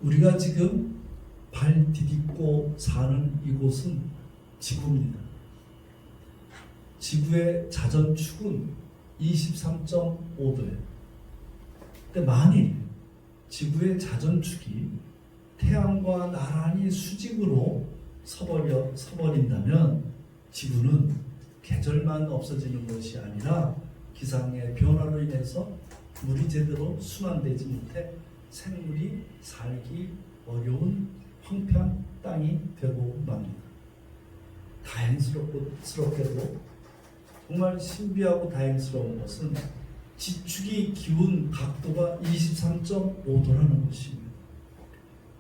우리가 지금 발 디딛고 사는 이곳은 지구입니다. 지구의 자전축은 23.5도예요. 근데 만일 지구의 자전축이 태양과 나란히 수직으로 서버린다면 지구는 계절만 없어지는 것이 아니라 기상의 변화로 인해서 물이 제대로 순환되지 못해 생물이 살기 어려운 황폐한 땅이 되고 맙니다. 다행스럽게도 정말 신비하고 다행스러운 것은 지축이 기운 각도가 23.5도라는 것입니다.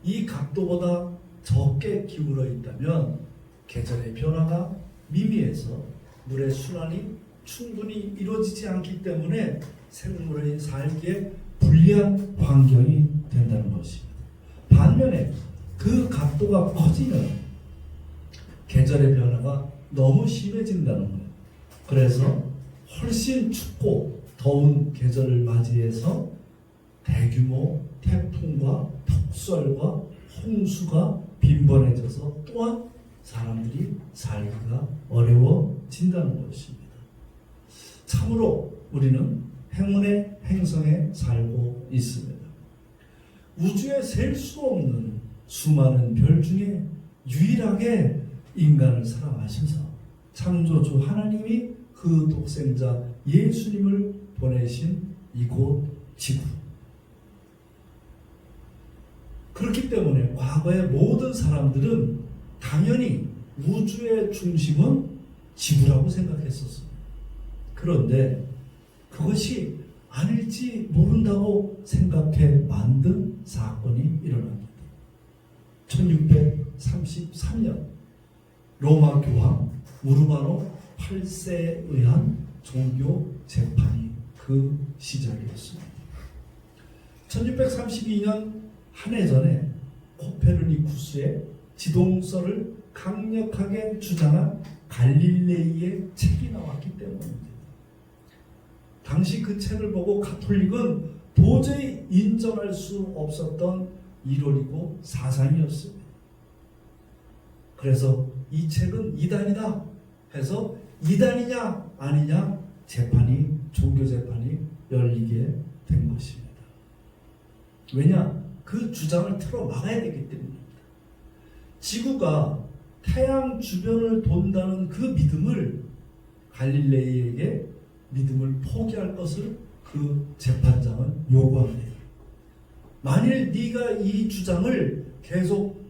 이 각도보다 적게 기울어 있다면 계절의 변화가 미미해서 물의 순환이 충분히 이루어지지 않기 때문에 생물의 살기에 불리한 환경이 된다는 것입니다. 반면에 그 각도가 커지면 계절의 변화가 너무 심해진다는 거예요. 그래서 훨씬 춥고 더운 계절을 맞이해서 대규모 태풍과 폭설과 홍수가 빈번해져서 또한 사람들이 살기가 어려워진다는 것입니다. 참으로 우리는 행운의 행성에 살고 있습니다. 우주에 셀 수 없는 수많은 별 중에 유일하게 인간을 사랑하셔서 창조주 하나님이 그 독생자 예수님을 보내신 이곳 지구. 그렇기 때문에 과거의 모든 사람들은 당연히 우주의 중심은 지구라고 생각했었습니다. 그런데 그것이 아닐지 모른다고 생각해 만든 사건이 일어납니다. 1633년 로마 교황 우르바노 8세에 의한 종교 재판이 그 시작이었습니다. 1632년 한 해 전에 코페르니쿠스의 지동설을 강력하게 주장한 갈릴레이의 책이 나왔기 때문입니다. 당시 그 책을 보고 가톨릭은 도저히 인정할 수 없었던 이론이고 사상이었습니다. 그래서 이 책은 이단이다 해서 이단이냐 아니냐 종교 재판이 열리게 된 것입니다. 왜냐? 그 주장을 틀어 막아야 되기 때문입니다. 지구가 태양 주변을 돈다는 그 믿음을 갈릴레이에게 믿음을 포기할 것을 그 재판장은 요구합니다. 만일 네가 이 주장을 계속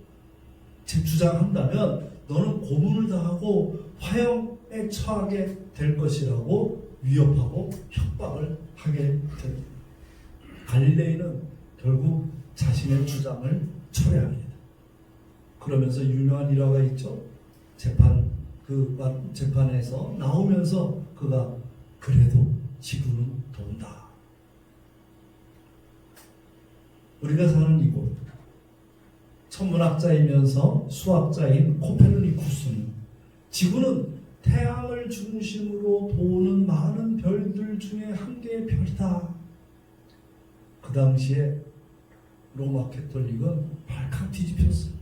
주장한다면 너는 고문을 당하고 화형에 처하게 될 것이라고 위협하고 협박을 하게 됩니다. 갈릴레이는 결국 자신의 주장을 철회합니다. 그러면서 유명한 일화가 있죠. 재판에서 나오면서 그가 그래도 지구는 돈다. 우리가 사는 이곳 천문학자이면서 수학자인 코페르니쿠스는 지구는 태양을 중심으로 도는 많은 별들 중에 한 개의 별이다. 그 당시에 로마 가톨릭은 발칵 뒤집혔어요.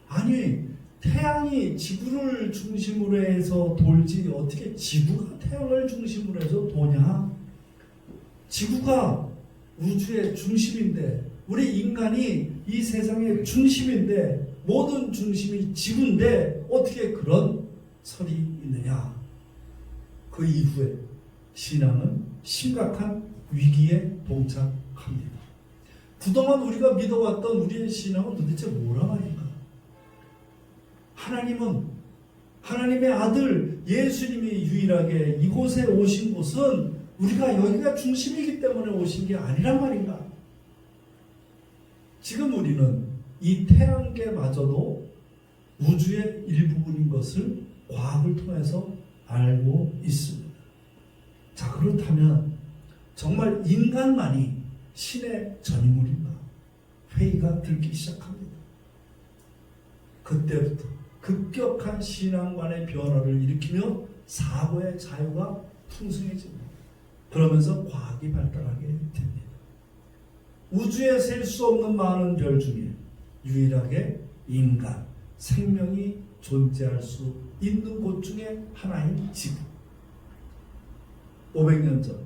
아니, 태양이 지구를 중심으로 해서 돌지 어떻게 지구가 태양을 중심으로 해서 도냐? 지구가 우주의 중심인데, 우리 인간이 이 세상의 중심인데, 모든 중심이 지구인데 어떻게 그런 설이 있느냐? 그 이후에 신앙은 심각한 위기에 봉착합니다. 그동안 우리가 믿어왔던 우리의 신앙은 도대체 뭐라 말인가? 하나님의 아들 예수님이 유일하게 이곳에 오신 곳은 우리가 여기가 중심이기 때문에 오신 게 아니란 말인가? 지금 우리는 이 태양계마저도 우주의 일부분인 것을 과학을 통해서 알고 있습니다. 자, 그렇다면 정말 인간만이 신의 전유물인가? 회의가 들기 시작합니다. 그때부터 급격한 신앙관의 변화를 일으키며 사고의 자유가 풍성해집니다. 그러면서 과학이 발달하게 됩니다. 우주에 셀 수 없는 많은 별 중에 유일하게 인간, 생명이 존재할 수 있는 곳 중에 하나인 지구. 500년 전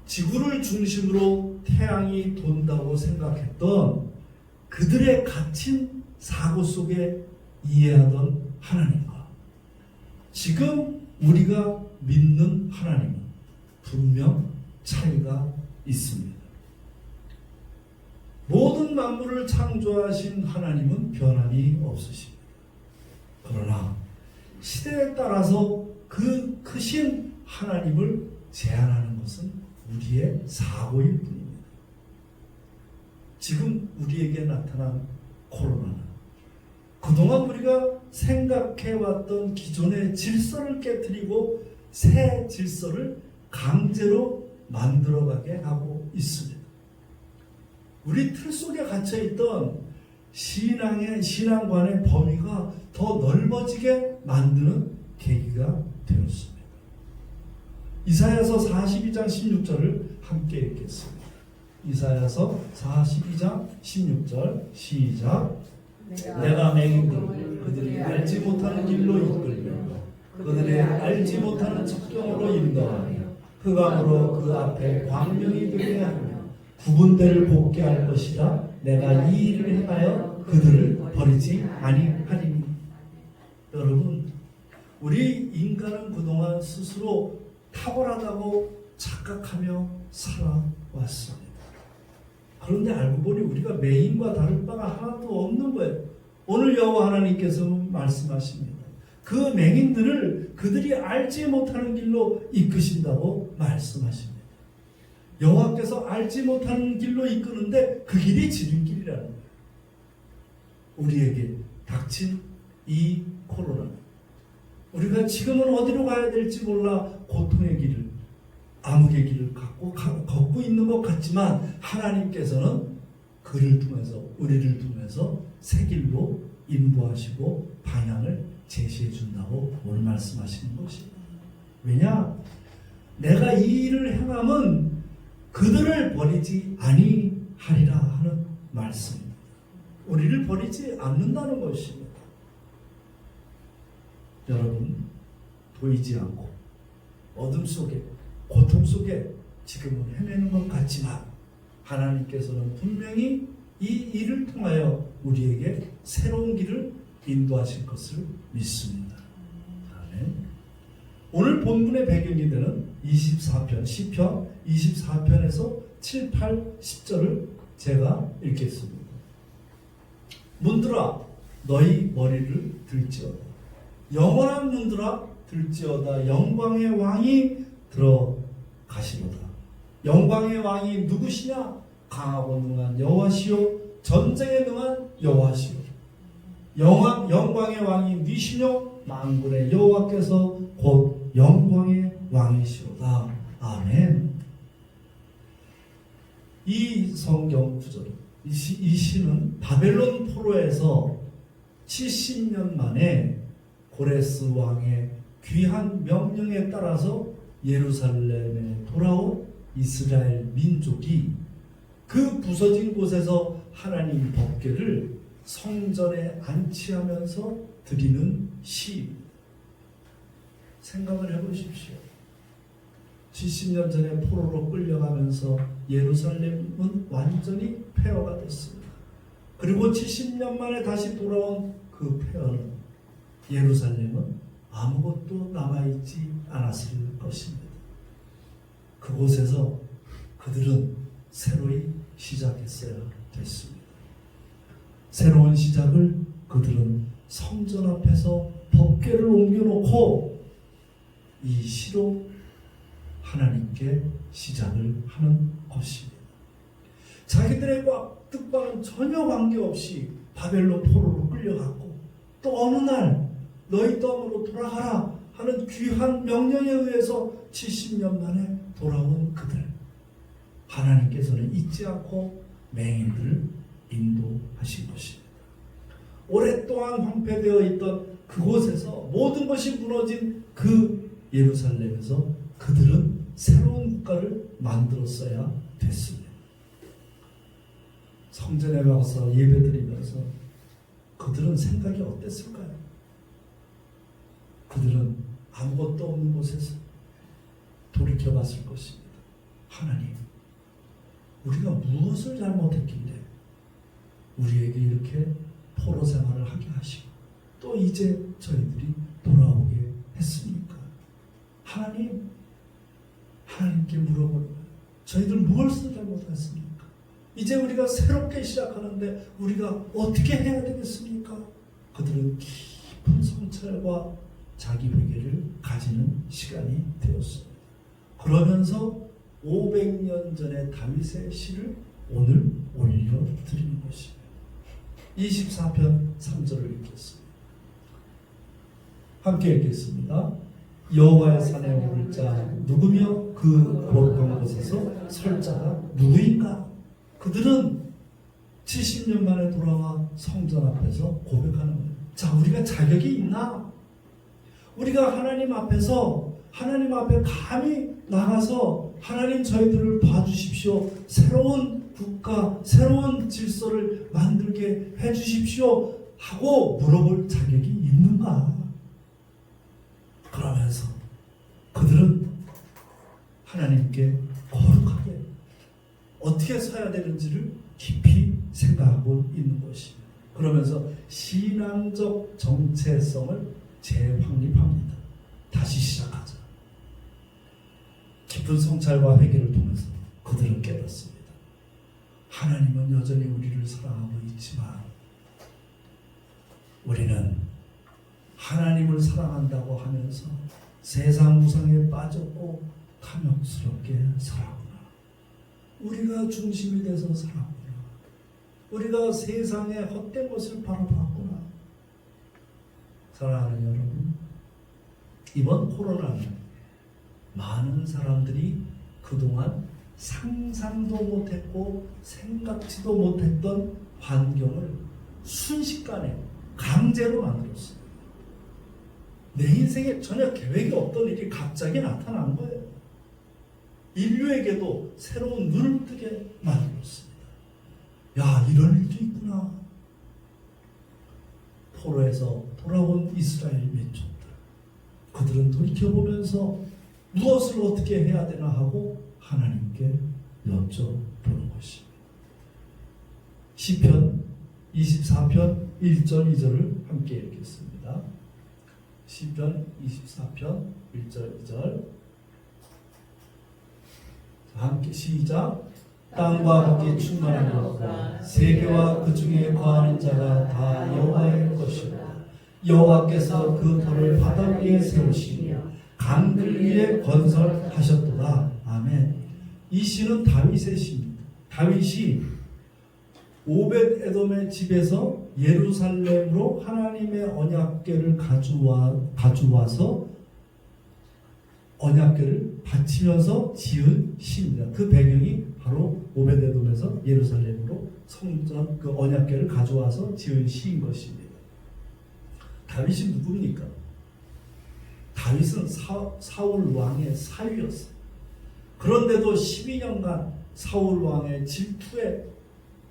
지구를 중심으로 태양이 돈다고 생각했던 그들의 갇힌 사고 속에 이해하던 하나님과 지금 우리가 믿는 하나님은 분명 차이가 있습니다. 모든 만물을 창조하신 하나님은 변함이 없으십니다. 그러나 시대에 따라서 그 크신 하나님을 제한하는 것은 우리의 사고일 뿐입니다. 지금 우리에게 나타난 코로나는 그동안 우리가 생각해왔던 기존의 질서를 깨뜨리고 새 질서를 강제로 만들어가게 하고 있습니다. 우리 틀 속에 갇혀있던 신앙관의 범위가 더 넓어지게 만드는 계기가 되었습니다. 이사야서 42장 16절을 함께 읽겠습니다. 이사야서 42장 16절 시작. 내가 맹인들을 그들이 알지 못하는 길로 이끌며 그들의 알지 못하는 첩경으로 인도하며 흑암으로 그 앞에 광명이 되게 하며 구분대를 곱게 할 것이라. 내가 이 일을 행하여 그들을 버리지 아니하리니. 여러분, 우리 인간은 그동안 스스로 탁월하다고 착각하며 살아왔습니다. 그런데 알고 보니 우리가 맹인과 다를 바가 하나도 없는 거예요. 오늘 여호와 하나님께서 말씀하십니다. 그 맹인들을 그들이 알지 못하는 길로 이끄신다고 말씀하십니다. 여호와께서 알지 못하는 길로 이끄는데 그 길이 지름길이라는 거예요. 우리에게 닥친 이 코로나, 우리가 지금은 어디로 가야 될지 몰라 고통의 길을, 암흑의 길을 걷고 있는 것 같지만 하나님께서는 그를 통해서, 우리를 통해서 새 길로 인도하시고 방향을 제시해 준다고 오늘 말씀하시는 것입니다. 왜냐? 내가 이 일을 행함은 그들을 버리지 아니하리라 하는 말씀입니다. 우리를 버리지 않는다는 것입니다. 여러분, 보이지 않고 어둠 속에, 고통 속에 지금은 헤매는 것 같지만 하나님께서는 분명히 이 일을 통하여 우리에게 새로운 길을 인도하실 것을 믿습니다. 아멘. 오늘 본문의 배경이 되는 24편, 시편 24편에서 7, 8, 10절을 제가 읽겠습니다. 문들아 너희 머리를 들지어다. 영원한 문들아 들지어다. 영광의 왕이 들어가시로다. 영광의 왕이 누구시냐? 강하고 능한 여호와시요 전쟁에 능한 여호와시요 영광의 왕이 니시며 만군의 여호와께서 곧 영광의 왕이시로다. 아멘. 이 성경 구절, 이 시는 바벨론 포로에서 70년 만에 고레스 왕의 귀한 명령에 따라서 예루살렘에 돌아온 이스라엘 민족이 그 부서진 곳에서 하나님 법궤를 성전에 안치하면서 드리는 시입니다. 생각을 해보십시오. 70년 전에 포로로 끌려가면서 예루살렘은 완전히 폐허가 됐습니다. 그리고 70년 만에 다시 돌아온 그 폐허는 예루살렘은 아무것도 남아있지 않았을 것입니다. 그곳에서 그들은 새로이 시작했어야 됐습니다. 새로운 시작을 그들은 성전 앞에서 법궤를 옮겨놓고 이 시로 하나님께 시작을 하는 것입니다. 자기들의 뜻과는 전혀 관계없이 바벨론 포로로 끌려갔고 또 어느 날 너희 땅으로 돌아가라 하는 귀한 명령에 의해서 70년 만에 돌아온 그들, 하나님께서는 잊지 않고 맹인들을 인도하신 것입니다. 오랫동안 황폐되어 있던 그곳에서 모든 것이 무너진 그 예루살렘에서 그들은 새로운 국가를 만들었어야 됐습니다. 성전에 가서 예배드리면서 그들은 생각이 어땠을까요? 그들은 아무것도 없는 곳에서 돌이켜봤을 것입니다. 하나님, 우리가 무엇을 잘못했길래 우리에게 이렇게 포로 생활을 하게 하시고 또 이제 저희들이 돌아오게 했습니까? 하나님, 하나님께 물어보는 거예요. 저희들 무엇을 잘못했습니까? 이제 우리가 새롭게 시작하는데 우리가 어떻게 해야 되겠습니까? 그들은 깊은 성찰과 자기 회개를 가지는 시간이 되었습니다. 그러면서 500년 전의 다윗의 시를 오늘 올려드리는 것입니다. 24편 3절을 읽겠습니다. 함께 읽겠습니다. 여호와의 산에 오를 자 누구며 그 거룩한 곳에서 설 자가 누구인가? 그들은 70년 만에 돌아와 성전 앞에서 고백하는 거예요. 자, 우리가 자격이 있나? 우리가 하나님 앞에서 하나님 앞에 감히 나가서 하나님 저희들을 봐주십시오. 새로운 국가, 새로운 질서를 만들게 해주십시오. 하고 물어볼 자격이 있는가? 그러면서 그들은 하나님께 거룩하게 어떻게 서야 되는지를 깊이 생각하고 있는 것입니다. 그러면서 신앙적 정체성을 재확립합니다. 다시 시작하자. 깊은 성찰과 회개를 통해서 그들은 깨닫습니다. 하나님은 여전히 우리를 사랑하고 있지만 우리는 하나님을 사랑한다고 하면서 세상 우상에 빠졌고 탐욕스럽게 살았구나. 우리가 중심이 돼서 살았구나. 우리가 세상의 헛된 것을 바라봤구나. 사랑하는 여러분, 이번 코로나는 많은 사람들이 그동안 상상도 못했고 생각지도 못했던 환경을 순식간에 강제로 만들었어요. 내 인생에 전혀 계획이 없던 일이 갑자기 나타난 거예요. 인류에게도 새로운 눈을 뜨게 만들었습니다. 야, 이런 일도 있구나. 포로에서 돌아온 이스라엘 민족들, 그들은 돌이켜보면서 무엇을 어떻게 해야 되나 하고 하나님께 여쭤보는 것입니다. 시편 24편 1절 2절을 함께 읽겠습니다. 시편 24편 1절 2절 함께 시작. 땅과 함께 충만한 것과 세계와 그 중에 거하는 자가 다 여호와의 것이고 여호와께서 그 돌을 바다 위에 세우시며 강들 위에 건설하셨도다. 아멘. 이 시는 다윗의 시입니다. 다윗이 오벳 에돔의 집에서 예루살렘으로 하나님의 언약궤를 가져와서 언약궤를 바치면서 지은 시입니다. 그 배경이 바로 오벳 에돔에서 예루살렘으로 성전 그 언약궤를 가져와서 지은 시인 것입니다. 다윗이 누굽니까? 다윗은 사울 왕의 사위였어요. 그런데도 12년간 사울 왕의 질투에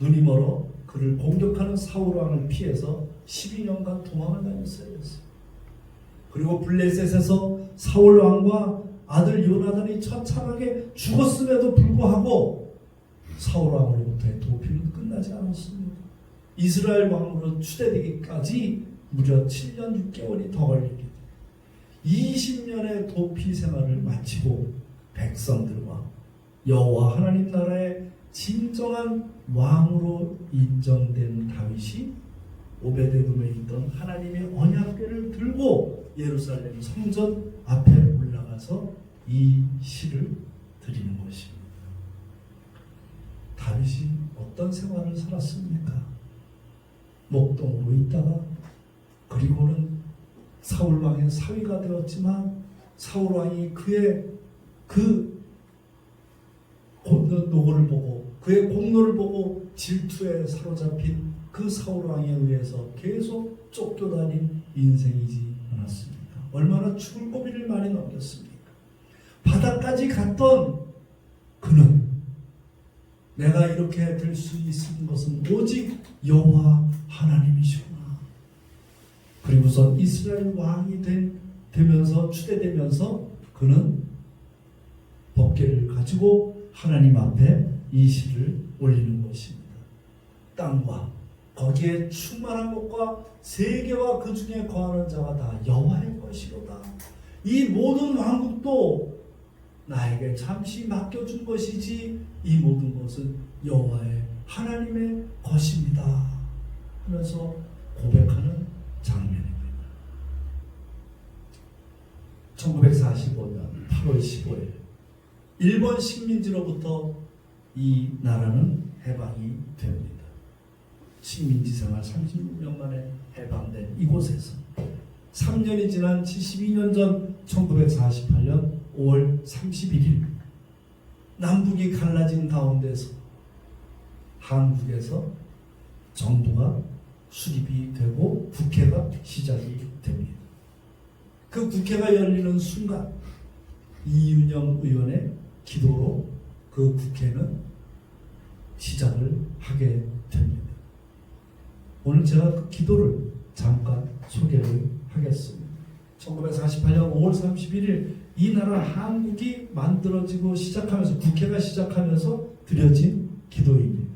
눈이 멀어 그를 공격하는 사울 왕을 피해서 12년간 도망을 다녔어야 했어요. 그리고 블레셋에서 사울 왕과 아들 요나단이 처참하게 죽었음에도 불구하고 사울 왕으로부터의 도피는 끝나지 않았습니다. 이스라엘 왕으로 추대되기까지 무려 7년 6개월이 더 걸립니다. 20년의 도피 생활을 마치고 백성들과 여호와 하나님 나라의 진정한 왕으로 인정된 다윗이 오베데돔에 있던 하나님의 언약궤를 들고 예루살렘 성전 앞에 올라가서 이 시를 드리는 것입니다. 다윗이 어떤 생활을 살았습니까? 목동으로 있다가 그리고는 사울왕의 사위가 되었지만 사울왕이 그의 그 노고를 보고 그의 공로를 보고 질투에 사로잡힌 그 사울왕에 의해서 계속 쫓겨다닌 인생이지 않았습니까? 얼마나 죽을 고비를 많이 넘겼습니까? 바다까지 갔던 그는 내가 이렇게 될 수 있는 것은 오직 여호와 하나님이시구나. 그리고서 이스라엘 왕이 되면서 추대되면서 그는 법궤를 가지고 하나님 앞에 이 시를 올리는 것입니다. 땅과 거기에 충만한 것과 세계와 그 중에 거하는 자가 다 여호와의 것이로다. 이 모든 왕국도 나에게 잠시 맡겨준 것이지 이 모든 것은 여호와의 하나님의 것입니다 하면서 고백하는 장면입니다. 1945년 8월 15일 일본 식민지로부터 이 나라는 해방이 됩니다. 식민지 생활 36년 만에 해방된 이곳에서 3년이 지난 72년 전 1948년 5월 31일 남북이 갈라진 가운데서 한국에서 정부가 수립이 되고 국회가 시작이 됩니다. 그 국회가 열리는 순간 이윤영 의원의 기도로 그 국회는 시작을 하게 됩니다. 오늘 제가 그 기도를 잠깐 소개를 하겠습니다. 1948년 5월 31일 이 나라 한국이 만들어지고 시작하면서 국회가 시작하면서 드려진 기도입니다.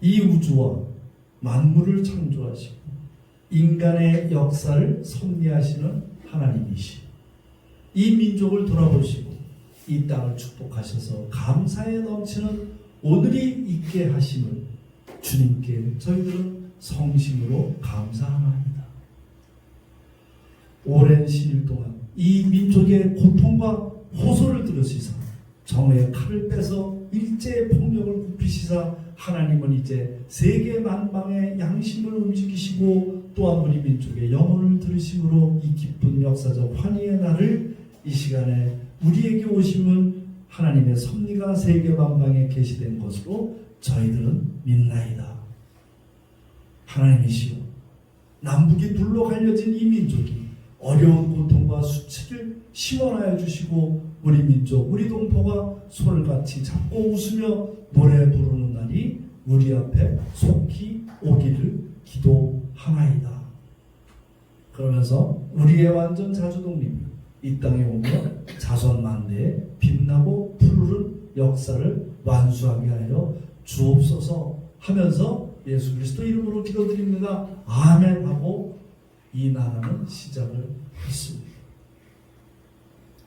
이 우주와 만물을 창조하시고 인간의 역사를 섭리하시는 하나님이시 이 민족을 돌아보시고 이 땅을 축복하셔서 감사에 넘치는 오늘이 있게 하심을 주님께 저희들은 성심으로 감사합니다. 오랜 시일 동안 이 민족의 고통과 호소를 들으시사 정오의 칼을 빼서 일제의 폭력을 굽히시사 하나님은 이제 세계 만방의 양심을 움직이시고 또한 우리 민족의 영혼을 들으심으로 이 기쁜 역사적 환희의 날을 이 시간에 우리에게 오심은 하나님의 섭리가 세계 만방에 계시된 것으로 저희들은 믿나이다. 하나님이시여 남북이 둘로 갈려진 이 민족이 어려운 고통과 수치를 시원하여 주시고 우리 민족 우리 동포가 손을 같이 잡고 웃으며 노래 부르는 날이 우리 앞에 속히 오기를 기도하나이다. 그러면서 우리의 완전 자주독립이 이 땅에 오며 자손만대에 빛나고 푸르른 역사를 완수하게 하여 주옵소서 하면서 예수 그리스도 이름으로 기도드립니다. 아멘 하고 이 나라는 시작을 했습니다.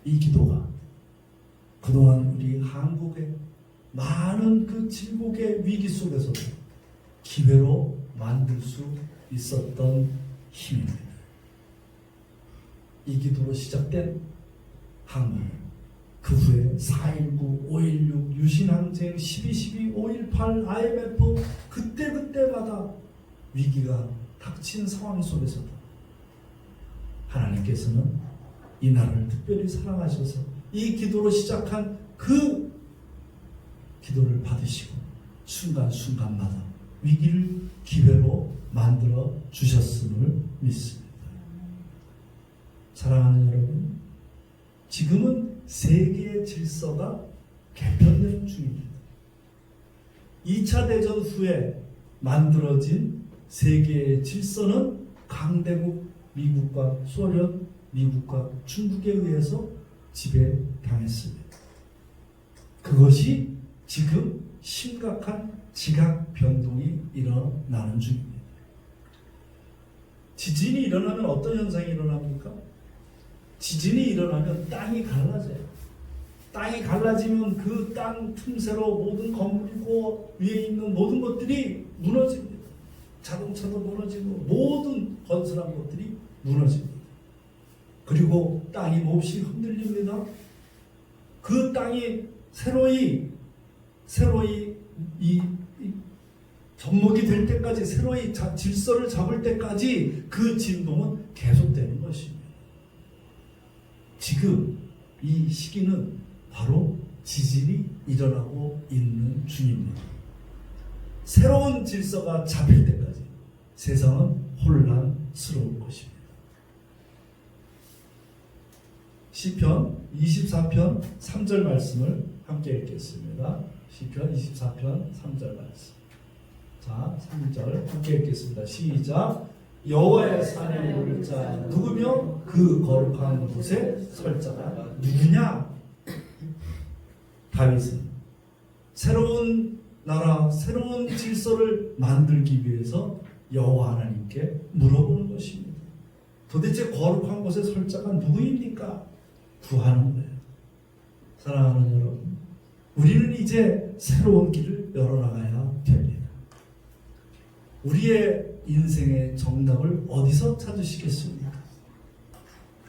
이 기도가 그동안 우리 한국의 많은 그 질곡의 위기 속에서도 기회로 만들 수 있었던 힘입니다. 이 기도로 시작된 한국은 그 후에 4.19, 5.16, 유신항쟁, 12.12, 5.18, IMF 그때마다 위기가 닥친 상황 속에서도 하나님께서는 이 나라를 특별히 사랑하셔서 이 기도로 시작한 그 기도를 받으시고 순간순간마다 위기를 기회로 만들어 주셨음을 믿습니다. 사랑하는 여러분, 지금은 세계의 질서가 개편되는 중입니다. 2차 대전 후에 만들어진 세계의 질서는 강대국 미국과 소련, 미국과 중국에 의해서 지배당했습니다. 그것이 지금 심각한 지각 변동이 일어나는 중입니다. 지진이 일어나면 어떤 현상이 일어납니까? 지진이 일어나면 땅이 갈라져요. 땅이 갈라지면 그 땅 틈새로 모든 건물이고 위에 있는 모든 것들이 무너집니다. 자동차도 무너지고 모든 건설한 것들이 무너집니다. 그리고 땅이 몹시 흔들립니다. 그 땅이 새로이 이 접목이 될 때까지 새로이 질서를 잡을 때까지 그 진동은 계속되는 것입니다. 지금 이 시기는 바로 지진이 일어나고 있는 중입니다. 새로운 질서가 잡힐 때까지 세상은 혼란스러울 것입니다. 시편 24편 3절 말씀을 함께 읽겠습니다. 시편 24편 3절 말씀. 자, 3절 함께 읽겠습니다. 시작. 여호와의 산에 오를 자 누구며 그 거룩한 곳에 설 자가 누구냐? 다윗은 새로운 나라, 새로운 질서를 만들기 위해서 여호와 하나님께 물어보는 것입니다. 도대체 거룩한 곳에 설 자가 누구입니까? 구하는 거예요. 사랑하는 여러분, 우리는 이제 새로운 길을 열어나가야 됩니다. 우리의 인생의 정답을 어디서 찾으시겠습니까?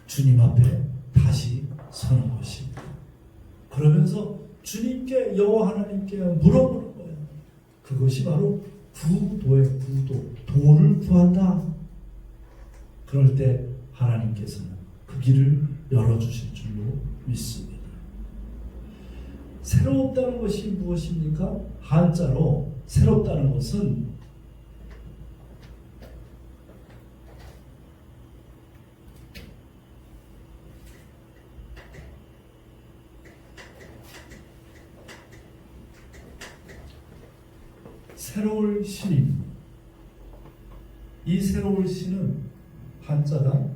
주님 앞에 다시 서는 것입니다. 그러면서 주님께, 여호와 하나님께 물어보는 거예요. 그것이 바로 구도의 구도, 도를 구한다. 그럴 때 하나님께서는 그 길을 열어주실 줄로 믿습니다. 새롭다는 것이 무엇입니까? 한자로 새롭다는 것은 새로울 신입니다. 이 새로울 신은 한자가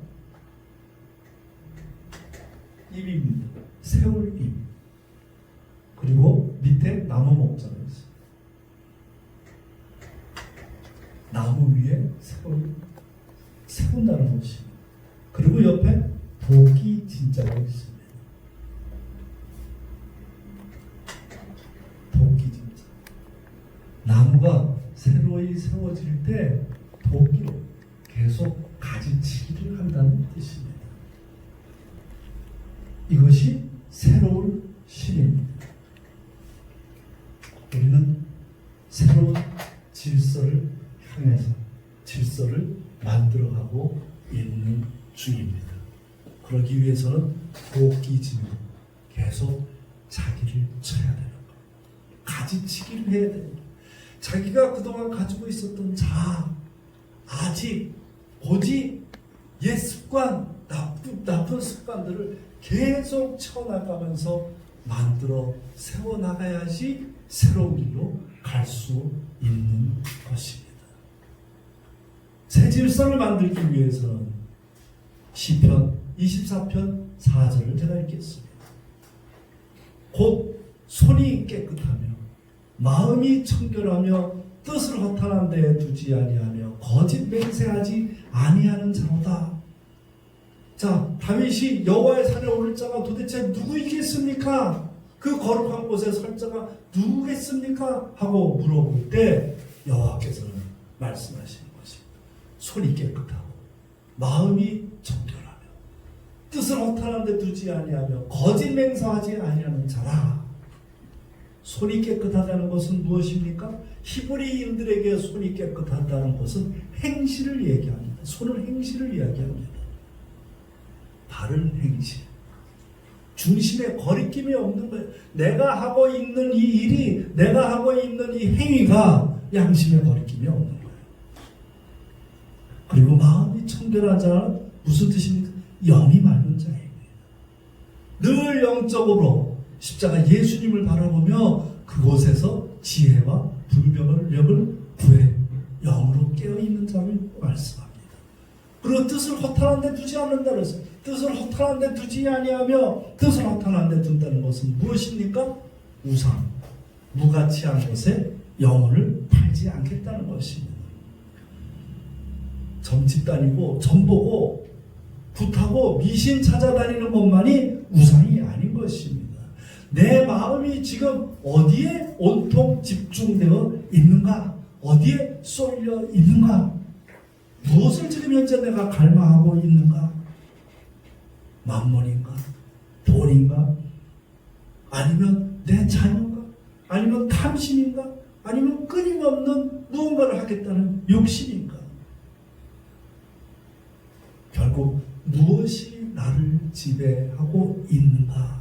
입입니다. 세울 입. 그리고 밑에 나무 목자가 있어요. 나무 위에 세운다는 것입니다. 그리고 옆에 복이 진짜가 있습니다. 복이 진짜. 나무가 새로이 세워질 때 도끼로 계속 가지치기를 한다는 뜻입니다. 이것이 새로운 신입니다. 우리는 새로운 질서를 향해서 질서를 만들어가고 있는 중입니다. 그러기 위해서는 도끼질로 계속 자기를 쳐야 되는 것, 가지치기를 해야 되는 것. 자기가 그동안 가지고 있었던 자아, 아직, 고집, 옛 습관, 나쁜 습관들을 계속 쳐나가면서 만들어 세워나가야지 새로운 길로 갈 수 있는 것입니다. 새 질서를 만들기 위해서는 시편 24편 4절을 제가 읽겠습니다. 곧 손이 깨끗하며 마음이 청결하며 뜻을 허탄한 데에 두지 아니하며 거짓 맹세하지 아니하는 자로다. 자, 다윗이 여호와의 산에 오를 자가 도대체 누구이겠습니까? 그 거룩한 곳에 설 자가 누구겠습니까? 하고 물어볼 때 여호와께서는 말씀하시는 것입니다. 손이 깨끗하고 마음이 청결하며 뜻을 허탄한 데 두지 아니하며 거짓 맹세하지 아니하는 자라. 손이 깨끗하다는 것은 무엇입니까? 히브리인들에게 손이 깨끗하다는 것은 행실을 얘기합니다. 손은 행실을 이야기합니다. 바른 행실. 중심에 거리낌이 없는 거예요. 내가 하고 있는 이 일이, 내가 하고 있는 이 행위가 양심에 거리낌이 없는 거예요. 그리고 마음이 청결한 자는 무슨 뜻입니까? 영이 맑은 자예요. 늘 영적으로 십자가 예수님을 바라보며 그곳에서 지혜와 분별력을 구해 영으로 깨어있는 자를 말씀합니다. 그리고 뜻을 허탄한 데 두지 않는다 그랬어요. 뜻을 허탄한 데 두지 아니하며 뜻을 허탄한 데 둔다는 것은 무엇입니까? 우상, 무가치한 것에 영혼을 팔지 않겠다는 것입니다. 점집 다니고 점보고 굿하고 미신 찾아다니는 것만이 우상이 아닌 것입니다. 내 마음이 지금 어디에 온통 집중되어 있는가? 어디에 쏠려 있는가? 무엇을 지금 현재 내가 갈망하고 있는가? 만몬인가? 돈인가? 아니면 내 자녀인가? 아니면 탐심인가? 아니면 끊임없는 무언가를 하겠다는 욕심인가? 결국 무엇이 나를 지배하고 있는가?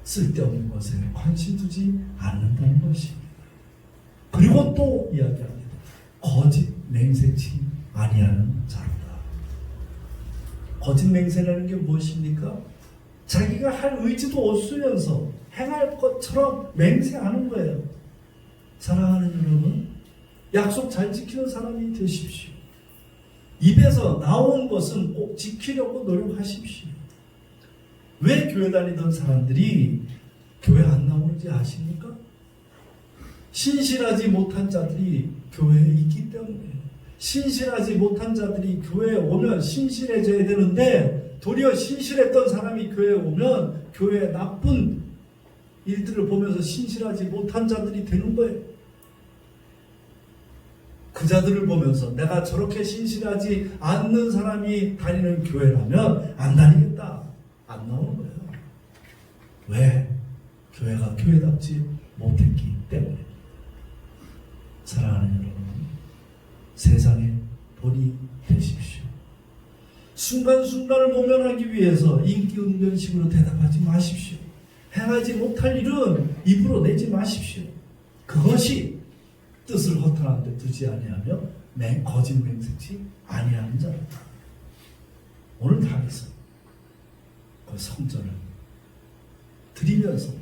쓸데없는 것에 관심 두지 않는다는 것입니다. 그리고 또 이야기합니다. 거짓 맹세치 아니하는 자로다. 거짓 맹세라는 게 무엇입니까? 자기가 할 의지도 없으면서 행할 것처럼 맹세하는 거예요. 사랑하는 여러분, 약속 잘 지키는 사람이 되십시오. 입에서 나온 것은 꼭 지키려고 노력하십시오. 왜 교회 다니던 사람들이 교회 안 나오는지 아십니까? 신실하지 못한 자들이 교회에 있기 때문에. 신실하지 못한 자들이 교회에 오면 신실해져야 되는데, 도리어 신실했던 사람이 교회에 오면 교회의 나쁜 일들을 보면서 신실하지 못한 자들이 되는 거예요. 그 자들을 보면서 내가 저렇게 신실하지 않는 사람이 다니는 교회라면 안 다니겠다. 안 나오는 거예요. 왜? 교회가 교회답지 못했기 때문에. 사랑하는 여러분, 세상에 본이 되십시오. 순간순간을 모면하기 위해서 인기응변식으로 대답하지 마십시오. 행하지 못할 일은 입으로 내지 마십시오. 그것이 뜻을 허탄한 데 두지 아니하며 거짓 맹세치 아니하는 자다. 오늘 당에서 그 성전을 드리면서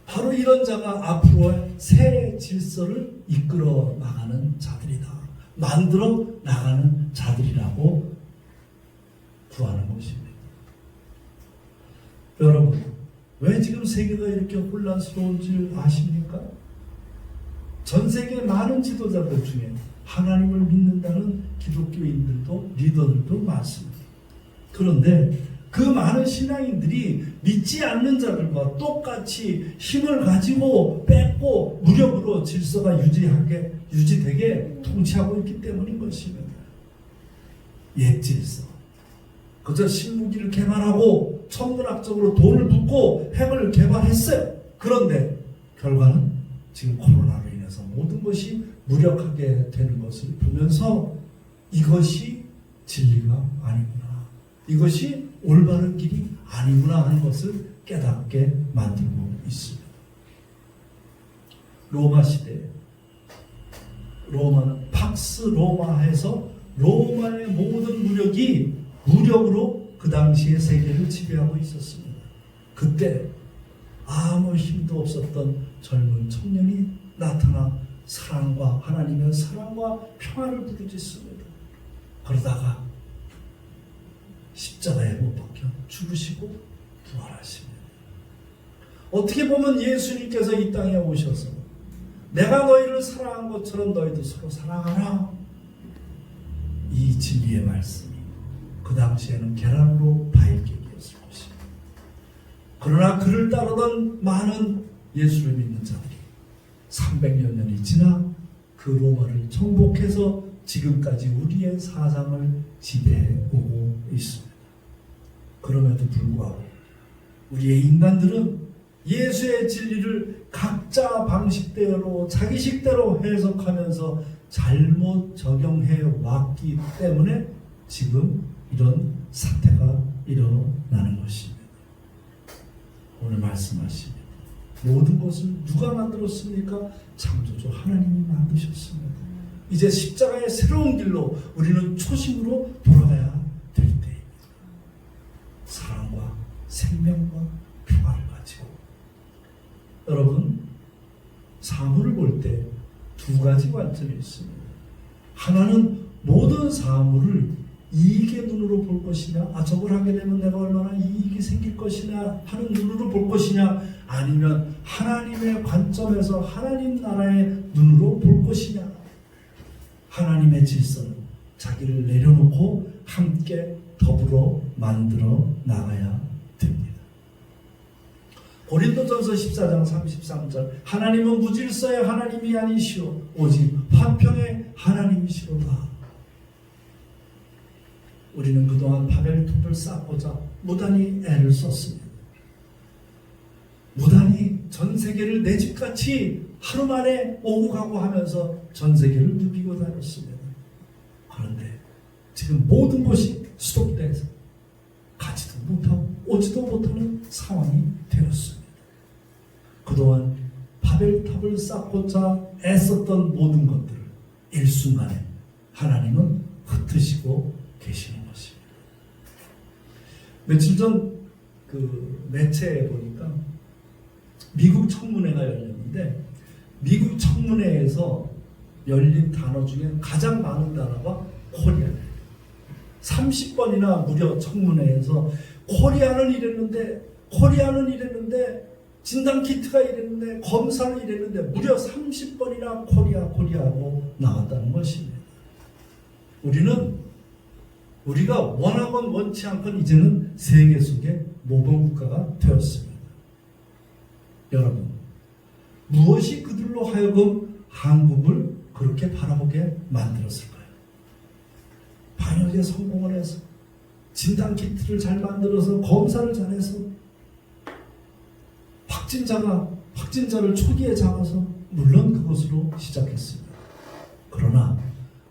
바로 이런 자가 앞으로의 새 질서를 이끌어 나가는 자들이다. 만들어 나가는 자들이라고 구하는 것입니다. 여러분, 왜 지금 세계가 이렇게 혼란스러운 줄 아십니까? 전 세계 많은 지도자들 중에 하나님을 믿는다는 기독교인들도 리더들도 많습니다. 그런데 그 많은 신앙인들이 믿지 않는 자들과 똑같이 힘을 가지고 뺏고 무력으로 질서가 유지되게 통치하고 있기 때문인 것입니다. 옛 질서. 그저 신무기를 개발하고 천문학적으로 돈을 붓고 핵을 개발했어요. 그런데 결과는 지금 코로나로 인해서 모든 것이 무력하게 되는 것을 보면서 이것이 진리가 아니구나. 이것이 올바른 길이 아니구나 하는 것을 깨닫게 만들고 있습니다. 로마 시대에 로마는 팍스 로마에서 로마의 모든 무력으로 그 당시의 세계를 지배하고 있었습니다. 그때 아무 힘도 없었던 젊은 청년이 나타나 하나님의 사랑과 평화를 부르짖습니다. 그러다가 십자가에 못 박혀 죽으시고 부활하십니다. 어떻게 보면 예수님께서 이 땅에 오셔서 내가 너희를 사랑한 것처럼 너희도 서로 사랑하라. 이 진리의 말씀이 그 당시에는 계란으로 바위깨기였을 것입니다. 그러나 그를 따르던 많은 예수를 믿는 자들이 300여 년이 지나 그 로마를 정복해서 지금까지 우리의 사상을 지배해 오고 있습니다. 그럼에도 불구하고 우리의 인간들은 예수의 진리를 각자 방식대로 자기식대로 해석하면서 잘못 적용해 왔기 때문에 지금 이런 사태가 일어나는 것입니다. 오늘 말씀하십니다. 모든 것을 누가 만들었습니까? 창조주 하나님이 만드셨습니다. 이제 십자가의 새로운 길로 우리는 초심으로 돌아가야 될 때입니다. 사랑과 생명과 평화를 가지고. 여러분, 사물을 볼 때 두 가지 관점이 있습니다. 하나는 모든 사물을 이익의 눈으로 볼 것이냐, 저걸 하게 되면 내가 얼마나 이익이 생길 것이냐 하는 눈으로 볼 것이냐, 아니면 하나님의 관점에서 하나님 나라의 눈으로 볼 것이냐. 하나님의 질서는 자기를 내려놓고 함께 더불어 만들어 나가야 됩니다. 고린도전서 14장 33절, 하나님은 무질서의 하나님이 아니시오 오직 화평의 하나님이시로다. 우리는 그동안 바벨탑을 쌓고자 무단히 애를 썼습니다. 무단히 전 세계를 내 집같이 하루 만에 오고 가고 하면서 전 세계를 누비고 다녔습니다. 그런데 지금 모든 것이 스톱돼서 가지도 못하고 오지도 못하는 상황이 되었습니다. 그동안 바벨탑을 쌓고자 애썼던 모든 것들을 일순간에 하나님은 흩으시고 계시는 것입니다. 며칠 전 그 매체에 보니까 미국 청문회가 열렸는데 미국 청문회에서 열린 단어 중에 가장 많은 단어가 코리아예요. 30번이나 무려 청문회에서 코리아는 이랬는데 진단키트가 이랬는데 검사는 이랬는데 무려 30번이나 코리아고 나왔다는 것입니다. 우리가 원하건 원치 않건 이제는 세계 속의 모범국가가 되었습니다. 여러분, 무엇이 그들로 하여금 한국을 그렇게 바라보게 만들었을까요? 방역에 성공을 해서 진단키트를 잘 만들어서 검사를 잘해서 확진자를 초기에 잡아서 물론 그것으로 시작했습니다. 그러나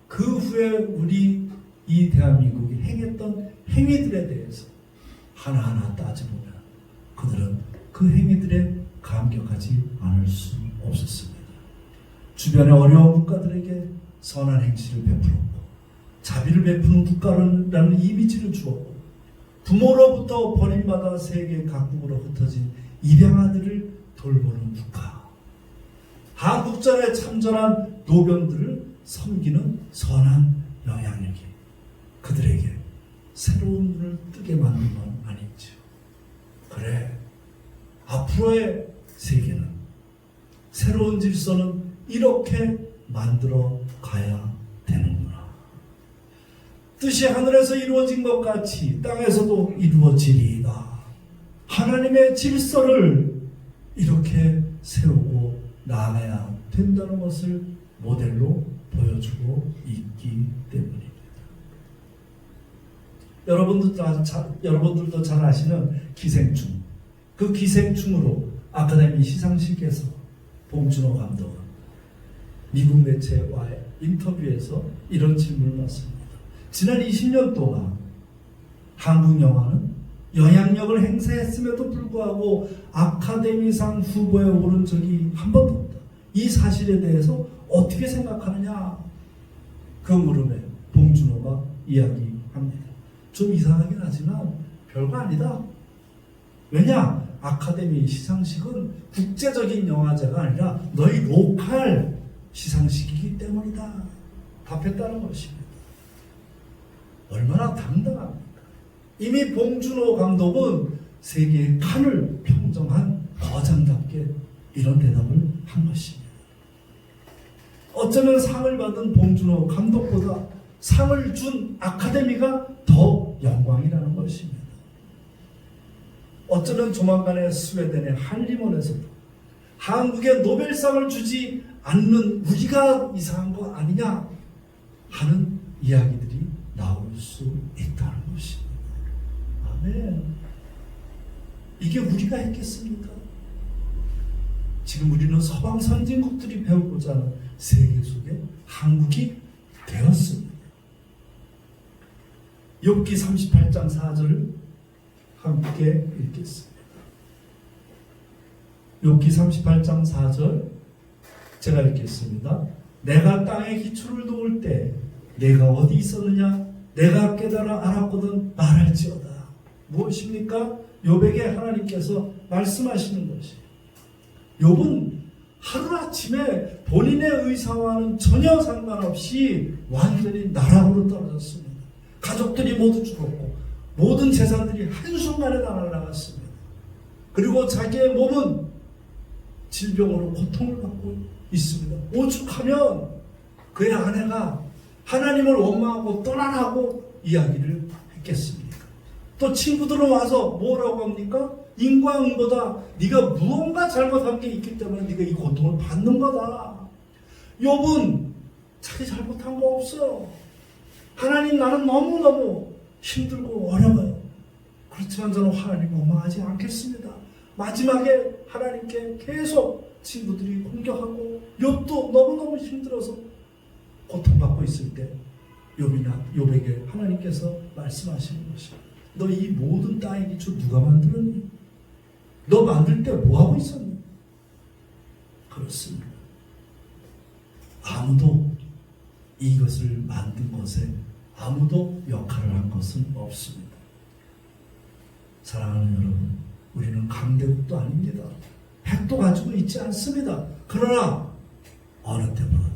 그 후에 우리 이 대한민국이 행했던 행위들에 대해서 하나하나 따져보면 그들은 그 행위들에 감격하지 않을 수 없었습니다. 주변의 어려운 국가들에게 선한 행실을 베풀었고 자비를 베푸는 국가라는 이미지를 주었고 부모로부터 버림받아 세계 각국으로 흩어진 입양아들을 돌보는 국가, 한국전에 참전한 노병들을 섬기는 선한 영향력이 그들에게 새로운 눈을 뜨게 만든 건 아닌지요. 그래, 앞으로의 세계는 새로운 질서는 이렇게 만들어 가야 되는구나. 뜻이 하늘에서 이루어진 것 같이 땅에서도 이루어지리이다. 하나님의 질서를 이렇게 세우고 나아가야 된다는 것을 모델로 보여주고 있기 때문입니다. 여러분들도 잘 아시는 기생충. 그 기생충으로 아카데미 시상식에서 봉준호 감독은 미국 매체와의 인터뷰에서 이런 질문을 받습니다. 지난 20년 동안 한국 영화는 영향력을 행사했음에도 불구하고 아카데미상 후보에 오른 적이 한 번도 없다. 이 사실에 대해서 어떻게 생각하느냐? 그 물음에 봉준호가 이야기합니다. 좀 이상하긴 하지만 별거 아니다. 왜냐? 아카데미 시상식은 국제적인 영화제가 아니라 너희 로컬 시상식이기 때문이다. 답했다는 것입니다. 얼마나 당당합니까? 이미 봉준호 감독은 세계의 칸을 평정한 거장답게 이런 대답을 한 것입니다. 어쩌면 상을 받은 봉준호 감독보다 상을 준 아카데미가 더 영광이라는 것입니다. 어쩌면 조만간에 스웨덴의 한림원에서도 한국에 노벨상을 주지 않는 우리가 이상한 거 아니냐 하는 이야기들이 나올 수 있다는 것입니다. 아멘. 이게 우리가 했겠습니까? 지금 우리는 서방 선진국들이 배우고자 하는 세계 속에 한국이 되었습니다. 욥기 38장 4절을 함께 읽겠습니다. 욥기 38장 4절 제가 읽겠습니다. 내가 땅의 기초를 놓을 때 내가 어디 있었느냐? 내가 깨달아 알았거든 말할지어다. 무엇입니까? 욥에게 하나님께서 말씀하시는 것이에요. 욥은 하루아침에 본인의 의사와는 전혀 상관없이 완전히 나락으로 떨어졌습니다. 가족들이 모두 죽었고 모든 재산들이 한순간에 다 날아갔습니다. 그리고 자기의 몸은 질병으로 고통을 받고 있습니다. 오죽하면 그의 아내가 하나님을 원망하고 떠나라고 이야기를 했겠습니까? 또 친구들은 와서 뭐라고 합니까? 인과응보다 네가 무언가 잘못한 게 있기 때문에 네가 이 고통을 받는 거다. 욥은 자기 잘못한 거 없어. 하나님 나는 너무너무 힘들고 어려워요. 그렇지만 저는 하나님 원망하지 않겠습니다. 마지막에 하나님께 계속 친구들이 공격하고 욥도 너무너무 힘들어서 고통받고 있을 때 욥에게 하나님께서 말씀하시는 것입니다. 너 이 모든 땅의 기초 누가 만들었니? 너 만들 때 뭐하고 있었니? 그렇습니다. 아무도 이것을 만든 것에 아무도 역할을 한 것은 없습니다. 사랑하는 여러분, 우리는 강대국도 아닙니다. 핵도 가지고 있지 않습니다. 그러나 어느 때보다도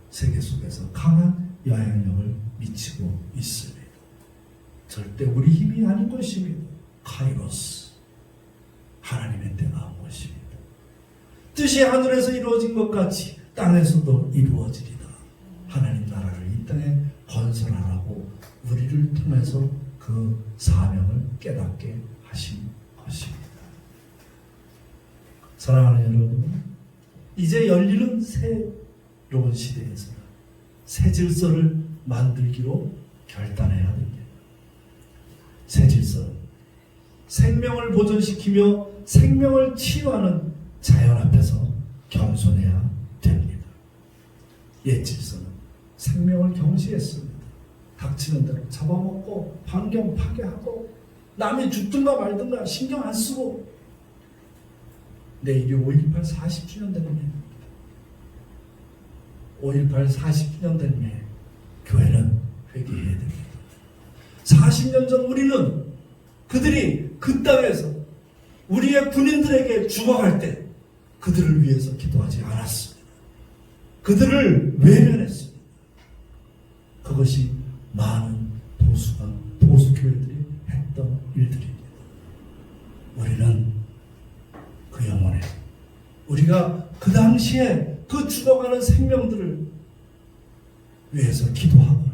세계 속에서 강한 영향력을 미치고 있습니다. 절대 우리 힘이 아닌 것입니다. 카이로스, 하나님의 때가 온 것입니다. 뜻이 하늘에서 이루어진 것 같이 땅에서도 이루어지리다. 하나님 나라를 이 땅에 건설하라고 우리를 통해서 그 사명을 깨닫게 하신 것입니다. 사랑하는 여러분, 이제 열리는 새로운 시대에서는 새 질서를 만들기로 결단해야 됩니다. 새 질서는 생명을 보존시키며 생명을 치유하는 자연 앞에서 겸손해야 됩니다. 옛 질서는 생명을 경시했습니다. 닥치는 대로 잡아먹고 환경 파괴하고 남이 죽든가 말든가 신경 안 쓰고. 내일이 5.18 40주년 되는 해입니다. 5.18 40주년 되는 해 교회는 회개해야 됩니다. 40년 전 우리는 그들이 그 땅에서 우리의 군인들에게 죽어갈 때 그들을 위해서 기도하지 않았습니다. 그들을 외면했습니다. 그것이 많은 보수교회들이 했던 일들입니다. 우리는 그 영혼에 우리가 그 당시에 그 죽어가는 생명들을 위해서 기도하고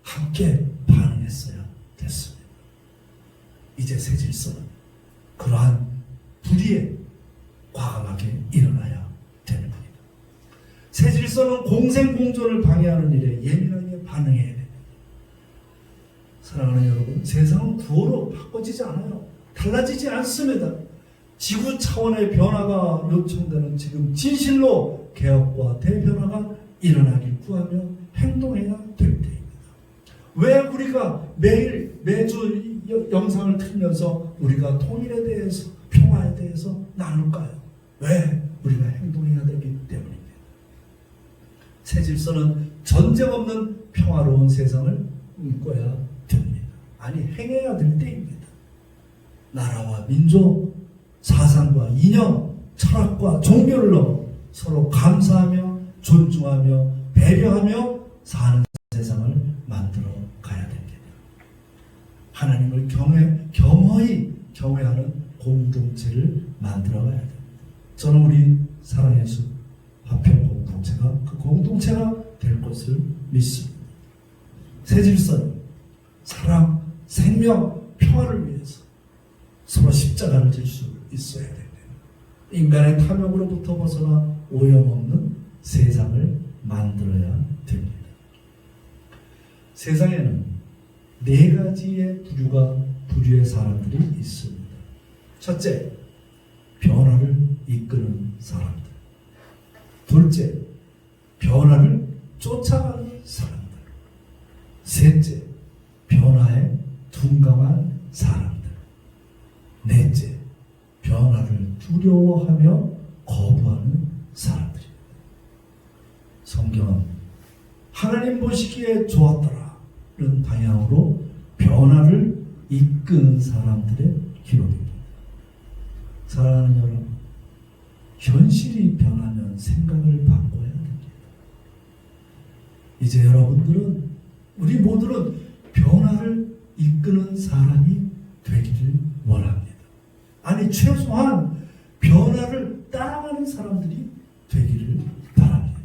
함께 반응했어야 됐습니다. 이제 새 질서는 그러한 불의에 과감하게 일어나야 되는 겁니다. 새 질서는 공생공존을 방해하는 일에 예민하게 반응해야 됩니다. 사랑하는 여러분, 세상은 구호로 바꿔지지 않아요. 달라지지 않습니다. 지구 차원의 변화가 요청되는 지금 진실로 개혁과 대변화가 일어나길 구하며 행동해야 될 때입니다. 왜 우리가 매주 영상을 틀면서 우리가 통일에 대해서, 평화에 대해서 나눌까요? 왜? 우리가 행동해야 되기 때문입니다. 새 질서는 전쟁 없는 평화로운 세상을 꿈꿔야 됩니다. 아니, 행해야 될 때입니다. 나라와 민족, 사상과 이념, 철학과 종교를 넘어 서로 감사하며 존중하며 배려하며 사는 세상을 만들어 가야 됩니다. 하나님을 겸허히 경외하는 공동체를 만들어 가야 됩니다. 저는 우리 사랑의 숲 화평 공동체가 그 공동체가 될 것을 믿습니다. 새 질서는 사랑, 생명, 평화를 위해서 서로 십자가를 질 수 있어야 됩니다. 인간의 탐욕으로부터 벗어나 오염 없는 세상을 만들어야 됩니다. 세상에는 네 가지의 부류의 사람들이 있습니다. 첫째, 변화를 이끄는 사람들. 둘째, 변화를 쫓아가는 사람들. 셋째, 변화에 둔감한 사람들. 넷째, 변화를 두려워하며 거부하는 사람들입니다. 성경은 하나님 보시기에 좋았더라는 방향으로 변화를 이끄는 사람들의 기록입니다. 사랑하는 여러분, 현실이 변하면 생각을 바꿔야 됩니다. 이제 여러분들은, 우리 모두는 변화를 이끄는 사람이 되기를 원합니다. 아니, 최소한 변화를 따라가는 사람들이 되기를 바랍니다.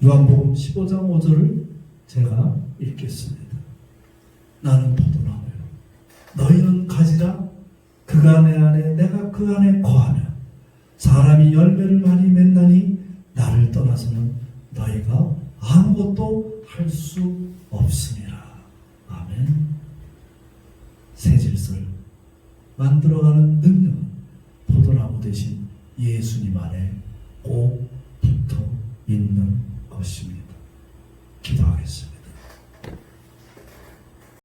요한복음 15장 5절을 제가 읽겠습니다. 나는 포도나무요, 너희는 가지라. 그가 내 안에 내가 그 안에 거하면 사람이 열매를 많이 맺나니 나를 떠나서는 너희가 아무것도 할 수 없음이라. 아멘. 새 질서를 만들어가는 능력은 포도나무 대신 예수님 안에 꼭 붙어 있는 것입니다. 기도하겠습니다.